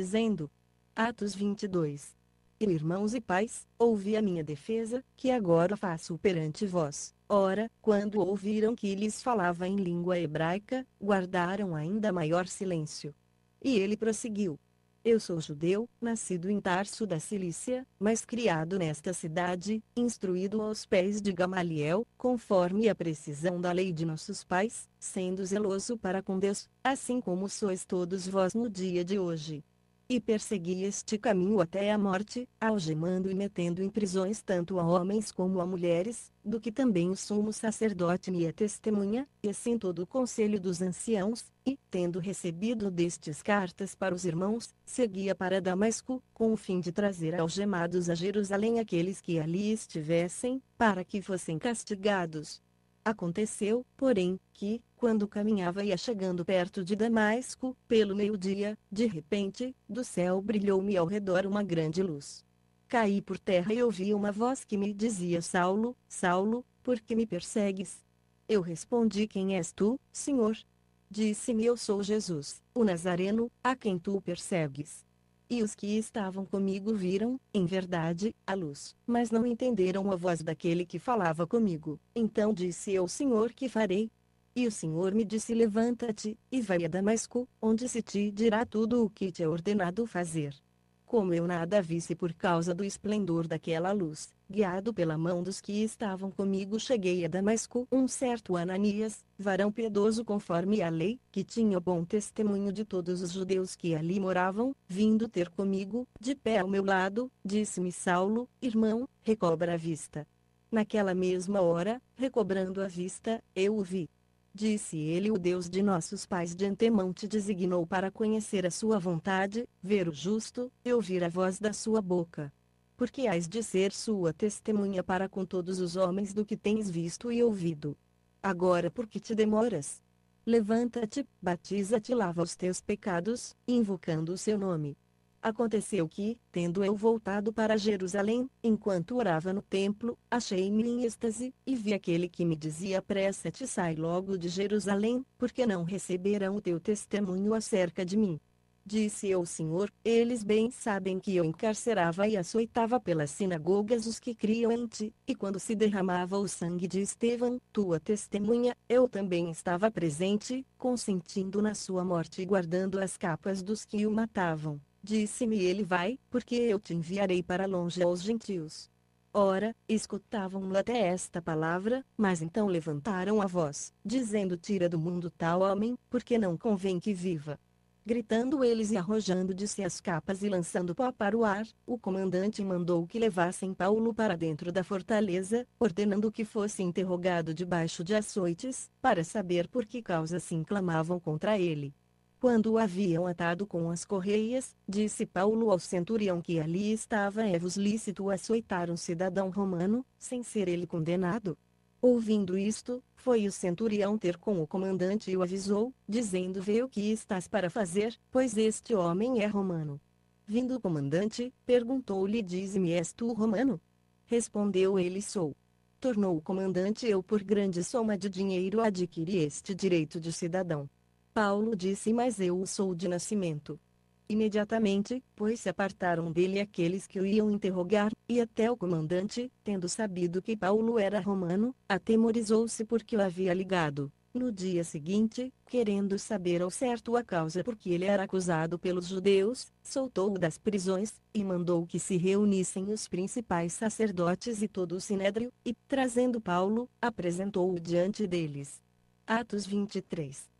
dizendo. Atos 22. Irmãos e pais, ouvi a minha defesa, que agora faço perante vós. Ora, quando ouviram que lhes falava em língua hebraica, guardaram ainda maior silêncio. E ele prosseguiu. Eu sou judeu, nascido em Tarso da Cilícia, mas criado nesta cidade, instruído aos pés de Gamaliel, conforme a precisão da lei de nossos pais, sendo zeloso para com Deus, assim como sois todos vós no dia de hoje. E persegui este caminho até a morte, algemando e metendo em prisões tanto a homens como a mulheres, do que também o sumo sacerdote me é testemunha, e assim todo o conselho dos anciãos, e, tendo recebido destes cartas para os irmãos, seguia para Damasco, com o fim de trazer algemados a Jerusalém aqueles que ali estivessem, para que fossem castigados. Aconteceu, porém, que, quando caminhava e ia chegando perto de Damasco, pelo meio-dia, de repente, do céu brilhou-me ao redor uma grande luz. Caí por terra e ouvi uma voz que me dizia: Saulo, Saulo, por que me persegues? Eu respondi: Quem és tu, Senhor? Disse-me: Eu sou Jesus, o Nazareno, a quem tu persegues. E os que estavam comigo viram, em verdade, a luz, mas não entenderam a voz daquele que falava comigo. Então disse eu: Senhor, que farei? E o Senhor me disse: Levanta-te, e vai a Damasco, onde se te dirá tudo o que te é ordenado fazer. Como eu nada visse por causa do esplendor daquela luz, guiado pela mão dos que estavam comigo, cheguei a Damasco. Um certo Ananias, varão piedoso conforme a lei, que tinha bom testemunho de todos os judeus que ali moravam, vindo ter comigo, de pé ao meu lado, disse-me: Saulo, irmão, recobra a vista. Naquela mesma hora, recobrando a vista, eu o vi. Disse ele: O Deus de nossos pais de antemão te designou para conhecer a sua vontade, ver o justo, e ouvir a voz da sua boca. Porque hás de ser sua testemunha para com todos os homens do que tens visto e ouvido. Agora por que te demoras? Levanta-te, batiza-te e lava os teus pecados, invocando o seu nome. Aconteceu que, tendo eu voltado para Jerusalém, enquanto orava no templo, achei-me em êxtase, e vi aquele que me dizia: Apressa-te, sai logo de Jerusalém, porque não receberão o teu testemunho acerca de mim. Disse eu: Senhor, eles bem sabem que eu encarcerava e açoitava pelas sinagogas os que criam em ti, e quando se derramava o sangue de Estevão, tua testemunha, eu também estava presente, consentindo na sua morte e guardando as capas dos que o matavam. Disse-me ele: Vai, porque eu te enviarei para longe aos gentios. Ora, escutavam-no até esta palavra, mas então levantaram a voz, dizendo: Tira do mundo tal homem, porque não convém que viva. Gritando eles e arrojando de si as capas e lançando pó para o ar, o comandante mandou que levassem Paulo para dentro da fortaleza, ordenando que fosse interrogado debaixo de açoites, para saber por que causa se inclamavam contra ele. Quando o haviam atado com as correias, disse Paulo ao centurião que ali estava: É-vos lícito açoitar um cidadão romano, sem ser ele condenado? Ouvindo isto, foi o centurião ter com o comandante e o avisou, dizendo: Vê o que estás para fazer, pois este homem é romano. Vindo o comandante, perguntou-lhe: Dize-me, és tu romano? Respondeu ele: Sou. Tornou o comandante: Eu por grande soma de dinheiro adquiri este direito de cidadão. Paulo disse: Mas eu o sou de nascimento. Imediatamente, pois se apartaram dele aqueles que o iam interrogar, e até o comandante, tendo sabido que Paulo era romano, atemorizou-se porque o havia ligado. No dia seguinte, querendo saber ao certo a causa por que ele era acusado pelos judeus, soltou-o das prisões, e mandou que se reunissem os principais sacerdotes e todo o sinédrio, e, trazendo Paulo, apresentou-o diante deles. Atos 23.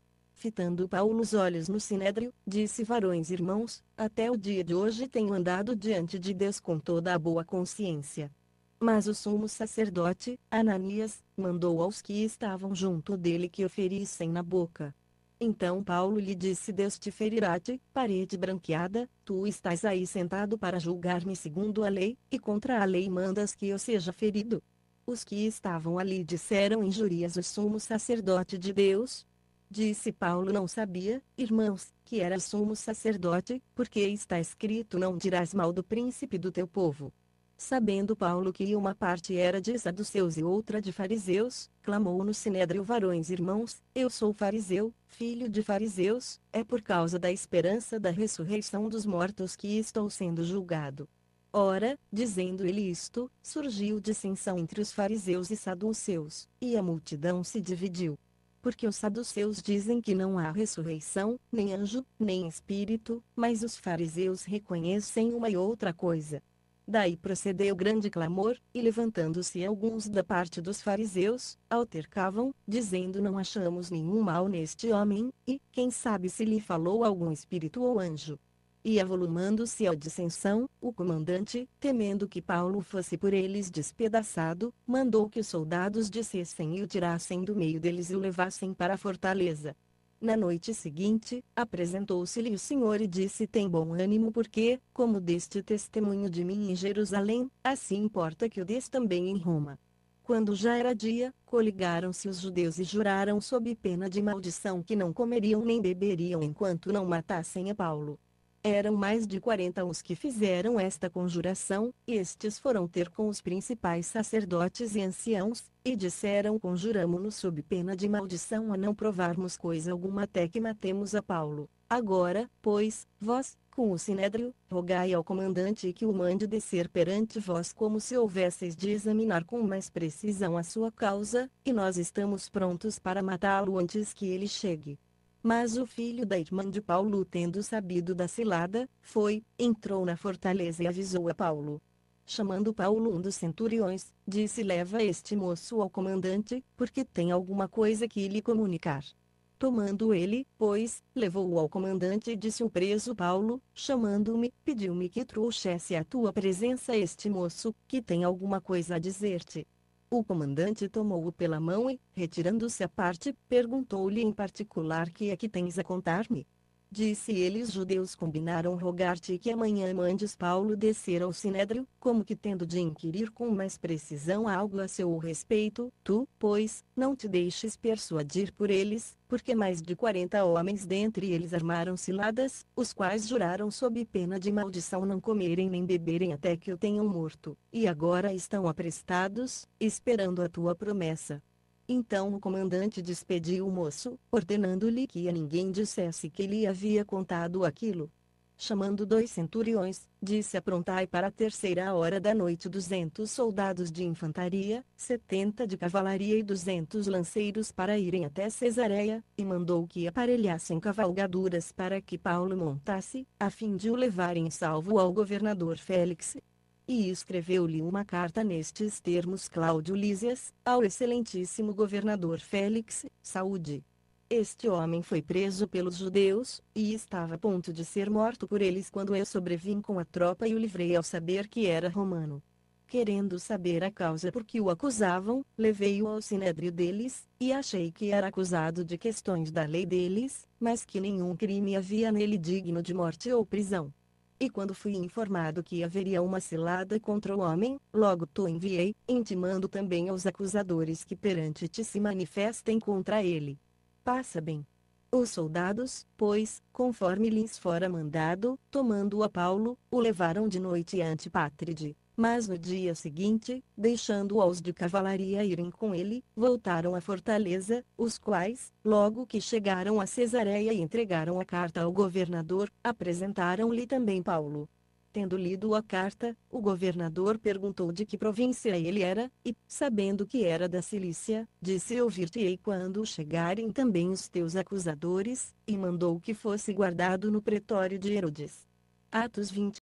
Fitando Paulo os olhos no sinédrio, disse: Varões irmãos, até o dia de hoje tenho andado diante de Deus com toda a boa consciência. Mas o sumo sacerdote, Ananias, mandou aos que estavam junto dele que o ferissem na boca. Então Paulo lhe disse: Deus te ferirá-te, parede branqueada, tu estás aí sentado para julgar-me segundo a lei, e contra a lei mandas que eu seja ferido? Os que estavam ali disseram: Injurias o sumo sacerdote de Deus? Disse Paulo: Não sabia, irmãos, que era sumo sacerdote, porque está escrito: Não dirás mal do príncipe do teu povo. Sabendo Paulo que uma parte era de saduceus e outra de fariseus, clamou no sinédrio: varões irmãos, eu sou fariseu, filho de fariseus, é por causa da esperança da ressurreição dos mortos que estou sendo julgado. Ora, dizendo ele isto, surgiu dissensão entre os fariseus e saduceus, e a multidão se dividiu. Porque os saduceus dizem que não há ressurreição, nem anjo, nem espírito, mas os fariseus reconhecem uma e outra coisa. Daí procedeu grande clamor, e levantando-se alguns da parte dos fariseus, altercavam, dizendo: não achamos nenhum mal neste homem, e, quem sabe se lhe falou algum espírito ou anjo. E avolumando-se a dissensão, o comandante, temendo que Paulo fosse por eles despedaçado, mandou que os soldados descessem e o tirassem do meio deles e o levassem para a fortaleza. Na noite seguinte, apresentou-se-lhe o Senhor e disse: tem bom ânimo, porque, como deste testemunho de mim em Jerusalém, assim importa que o des também em Roma. Quando já era dia, coligaram-se os judeus e juraram sob pena de maldição que não comeriam nem beberiam enquanto não matassem a Paulo. Eram mais de 40 os que fizeram esta conjuração, e estes foram ter com os principais sacerdotes e anciãos, e disseram: conjuramo-nos sob pena de maldição a não provarmos coisa alguma até que matemos a Paulo. Agora, pois, vós, com o sinédrio, rogai ao comandante que o mande descer perante vós, como se houvesseis de examinar com mais precisão a sua causa, e nós estamos prontos para matá-lo antes que ele chegue. Mas o filho da irmã de Paulo, tendo sabido da cilada, entrou na fortaleza e avisou a Paulo. Chamando Paulo um dos centuriões, disse: leva este moço ao comandante, porque tem alguma coisa que lhe comunicar. Tomando ele, pois, levou-o ao comandante, e disse o preso Paulo, chamando-me, pediu-me que trouxesse à tua presença este moço, que tem alguma coisa a dizer-te. O comandante tomou-o pela mão e, retirando-se à parte, perguntou-lhe em particular: que é que tens a contar-me? Disse ele: os judeus combinaram rogar-te que amanhã mandes Paulo descer ao sinédrio, como que tendo de inquirir com mais precisão algo a seu respeito. Tu, pois, não te deixes persuadir por eles, porque mais de 40 homens dentre eles armaram ciladas, os quais juraram sob pena de maldição não comerem nem beberem até que o tenham morto, e agora estão aprestados, esperando a tua promessa. Então o comandante despediu o moço, ordenando-lhe que a ninguém dissesse que lhe havia contado aquilo. Chamando 2 centuriões, disse: aprontai para a 3ª hora da noite 200 soldados de infantaria, 70 de cavalaria e 200 lanceiros para irem até Cesareia, e mandou que aparelhassem cavalgaduras para que Paulo montasse, a fim de o levarem salvo ao governador Félix. E escreveu-lhe uma carta nestes termos Cláudio Lísias, ao excelentíssimo governador Félix: saúde. Este homem foi preso pelos judeus, e estava a ponto de ser morto por eles quando eu sobrevim com a tropa e o livrei ao saber que era romano. Querendo saber a causa por que o acusavam, levei-o ao sinédrio deles, e achei que era acusado de questões da lei deles, mas que nenhum crime havia nele digno de morte ou prisão. E quando fui informado que haveria uma cilada contra o homem, logo te enviei, intimando também aos acusadores que perante ti se manifestem contra ele. Passa bem. Os soldados, pois, conforme lhes fora mandado, tomando a Paulo, o levaram de noite ante Pátride. Mas no dia seguinte, deixando aos de cavalaria irem com ele, voltaram à fortaleza, os quais, logo que chegaram a Cesareia e entregaram a carta ao governador, apresentaram-lhe também Paulo. Tendo lido a carta, o governador perguntou de que província ele era, e, sabendo que era da Cilícia, disse: ouvir-te-ei quando chegarem também os teus acusadores, e mandou que fosse guardado no pretório de Herodes. Atos 20.